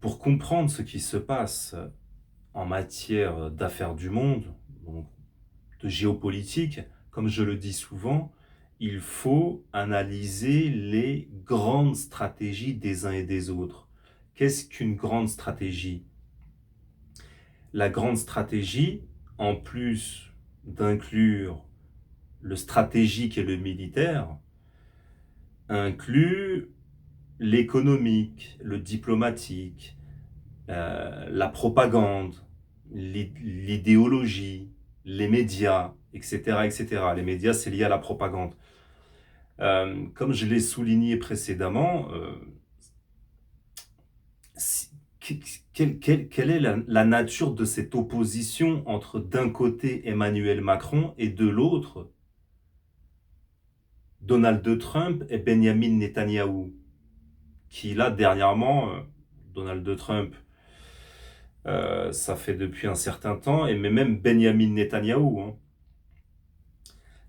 Pour comprendre ce qui se passe en matière d'affaires du monde, donc de géopolitique, comme je le dis souvent, il faut analyser les grandes stratégies des uns et des autres. Qu'est-ce qu'une grande stratégie? La grande stratégie, en plus d'inclure le stratégique et le militaire, inclut l'économique, le diplomatique, la propagande, l'idéologie, les médias, etc., etc. Les médias, c'est lié à la propagande. Comme je l'ai souligné précédemment, si- quelle est la nature de cette opposition entre d'un côté Emmanuel Macron et de l'autre Donald Trump et Benjamin Netanyahou, qui là dernièrement, Donald Trump, ça fait depuis un certain temps, et mais même Benjamin Netanyahou, hein.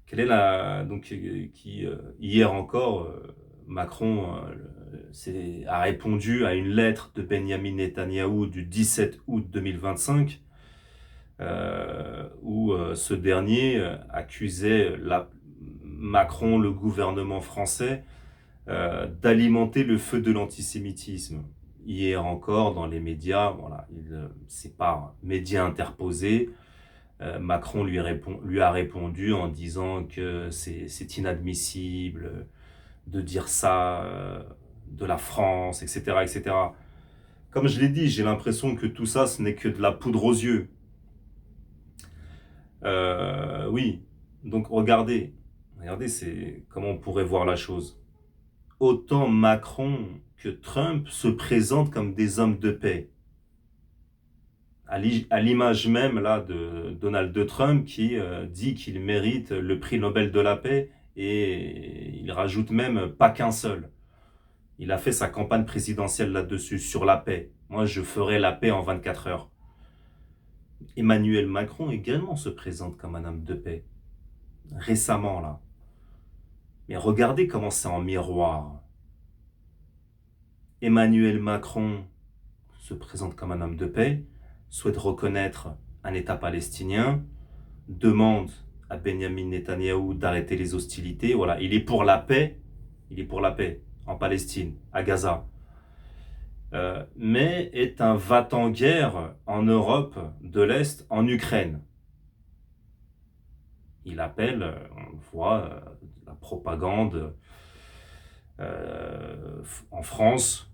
Quelle est la donc qui hier encore Macron a répondu à une lettre de Benjamin Netanyahou du 17 août 2025 où ce dernier accusait Macron, le gouvernement français, d'alimenter le feu de l'antisémitisme. Hier encore, dans les médias, voilà, c'est par médias interposés, Macron lui a répondu en disant que c'est inadmissible de dire ça de la France, etc., etc. Comme je l'ai dit, j'ai l'impression que tout ça, ce n'est que de la poudre aux yeux. Oui, donc regardez, c'est comment on pourrait voir la chose. Autant Macron que Trump se présentent comme des hommes de paix. À l'image même là de Donald Trump qui dit qu'il mérite le prix Nobel de la paix et il rajoute même pas qu'un seul. Il a fait sa campagne présidentielle là-dessus, sur la paix. Moi, je ferai la paix en 24 heures. Emmanuel Macron également se présente comme un homme de paix. Récemment, là. Mais regardez comment c'est en miroir. Emmanuel Macron se présente comme un homme de paix, souhaite reconnaître un État palestinien, demande à Benjamin Netanyahou d'arrêter les hostilités. Voilà, il est pour la paix. Il est pour la paix en Palestine, à Gaza. Mais est un va-t-en-guerre en Europe de l'Est, en Ukraine. Il appelle, on voit, la propagande en France,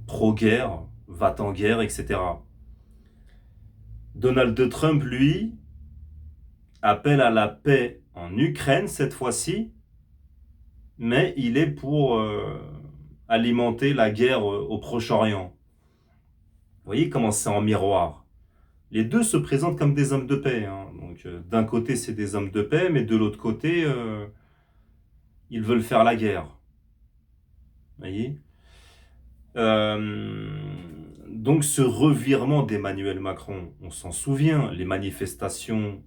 pro-guerre, va-t-en-guerre, etc. Donald Trump, lui, appelle à la paix en Ukraine cette fois-ci, mais il est pour alimenter la guerre au Proche-Orient. Vous voyez comment c'est en miroir. Les deux se présentent comme des hommes de paix, hein. Donc d'un côté c'est des hommes de paix, mais de l'autre côté ils veulent faire la guerre. Vous voyez. Donc ce revirement d'Emmanuel Macron, on s'en souvient, les manifestations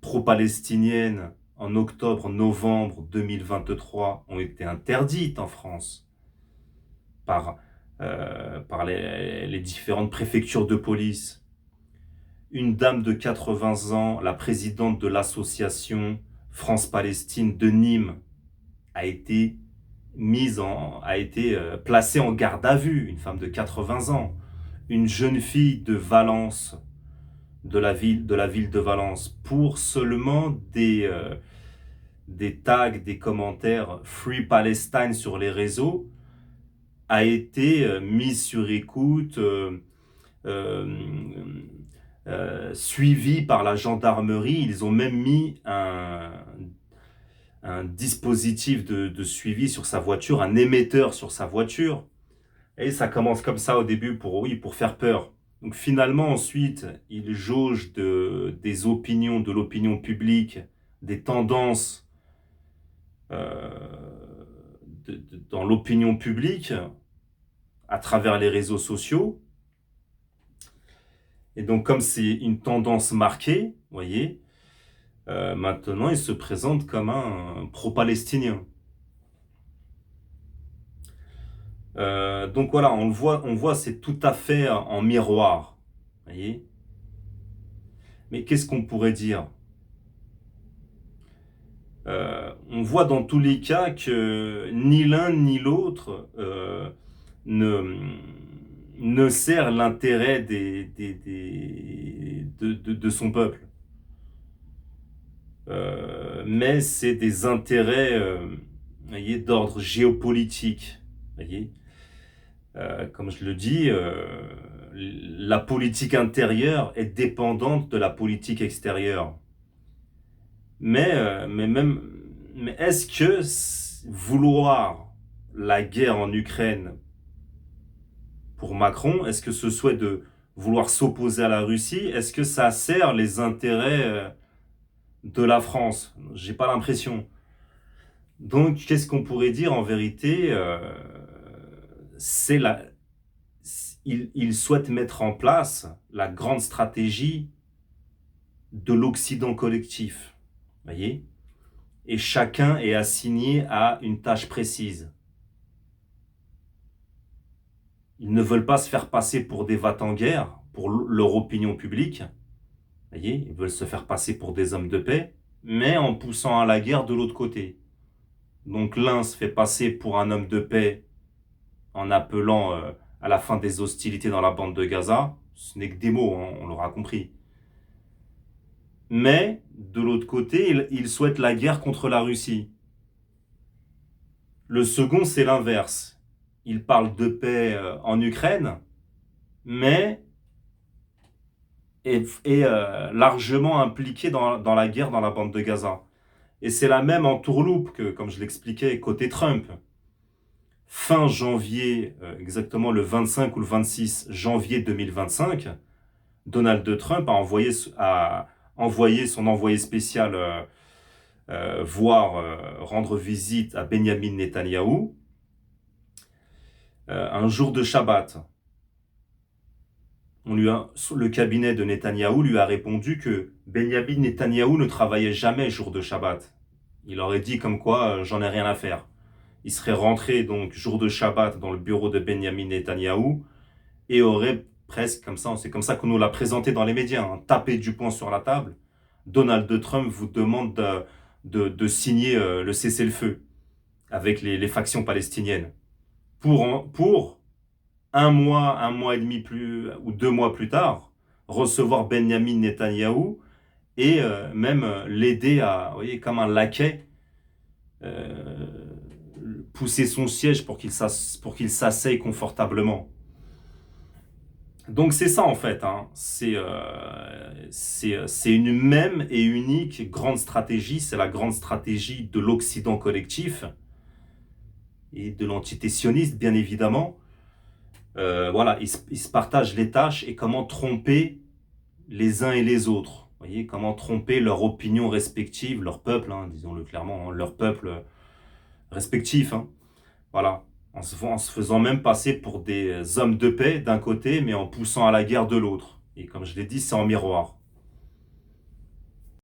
pro-palestiniennes en octobre-novembre 2023 ont été interdites en France par les différentes préfectures de police. Une dame de 80 ans, la présidente de l'association France-Palestine de Nîmes, a été placée en garde à vue, une femme de 80 ans. Une jeune fille de Valence, de la ville de Valence, pour seulement des tags, des commentaires Free Palestine sur les réseaux, a été mise sur écoute, euh, suivi par la gendarmerie. Ils ont même mis un dispositif de suivi sur sa voiture, un émetteur sur sa voiture. Et ça commence comme ça au début pour faire peur. Donc finalement, ensuite, il jauge des opinions, de l'opinion publique, des tendances dans l'opinion publique à travers les réseaux sociaux. Et donc comme c'est une tendance marquée, vous voyez, maintenant il se présente comme un pro-palestinien. Donc voilà, on voit, c'est tout à fait en miroir. Voyez? Mais qu'est-ce qu'on pourrait dire? On voit dans tous les cas que ni l'un ni l'autre ne, ne sert l'intérêt de son peuple. Mais c'est des intérêts voyez, d'ordre géopolitique. Voyez. Comme je le dis, la politique intérieure est dépendante de la politique extérieure. Mais est-ce que vouloir la guerre en Ukraine pour Macron, est-ce que ce souhait de vouloir s'opposer à la Russie, est-ce que ça sert les intérêts de la France? J'ai pas l'impression. Donc, qu'est-ce qu'on pourrait dire en vérité c'est la, il souhaite mettre en place la grande stratégie de l'Occident collectif. Voyez? Et chacun est assigné à une tâche précise. Ils ne veulent pas se faire passer pour des va-t-en-guerre, pour leur opinion publique. Voyez, ils veulent se faire passer pour des hommes de paix, mais en poussant à la guerre de l'autre côté. Donc l'un se fait passer pour un homme de paix en appelant à la fin des hostilités dans la bande de Gaza. Ce n'est que des mots, hein, on l'aura compris. Mais de l'autre côté, il souhaite la guerre contre la Russie. Le second, c'est l'inverse. Il parle de paix en Ukraine, mais est largement impliqué dans la guerre dans la bande de Gaza. Et c'est la même entourloupe que, comme je l'expliquais, côté Trump. Fin janvier, exactement le 25 ou le 26 janvier 2025, Donald Trump a envoyé son envoyé spécial rendre visite à Benjamin Netanyahou un jour de Shabbat. Le cabinet de Netanyahou lui a répondu que Benjamin Netanyahou ne travaillait jamais jour de Shabbat. Il aurait dit comme quoi j'en ai rien à faire. Il serait rentré donc jour de Shabbat dans le bureau de Benjamin Netanyahou et aurait presque comme ça, c'est comme ça qu'on nous l'a présenté dans les médias, hein, tapé du poing sur la table. Donald Trump vous demande de signer le cessez-le-feu avec les factions palestiniennes pour un mois et demi plus ou 2 mois plus tard, recevoir Benjamin Netanyahou et même l'aider à, vous voyez, comme un laquais, euh, pousser son siège pour qu'il s'asseye confortablement. Donc c'est ça en fait, hein. C'est une même et unique grande stratégie, c'est la grande stratégie de l'Occident collectif et de l'entité sioniste bien évidemment. Voilà, ils se partagent les tâches et comment tromper les uns et les autres. Vous voyez, comment tromper leur opinion respective, leur peuple, hein, disons-le clairement, hein, leur peuple respectif. Hein. Voilà, en se faisant même passer pour des hommes de paix d'un côté, mais en poussant à la guerre de l'autre. Et comme je l'ai dit, c'est en miroir.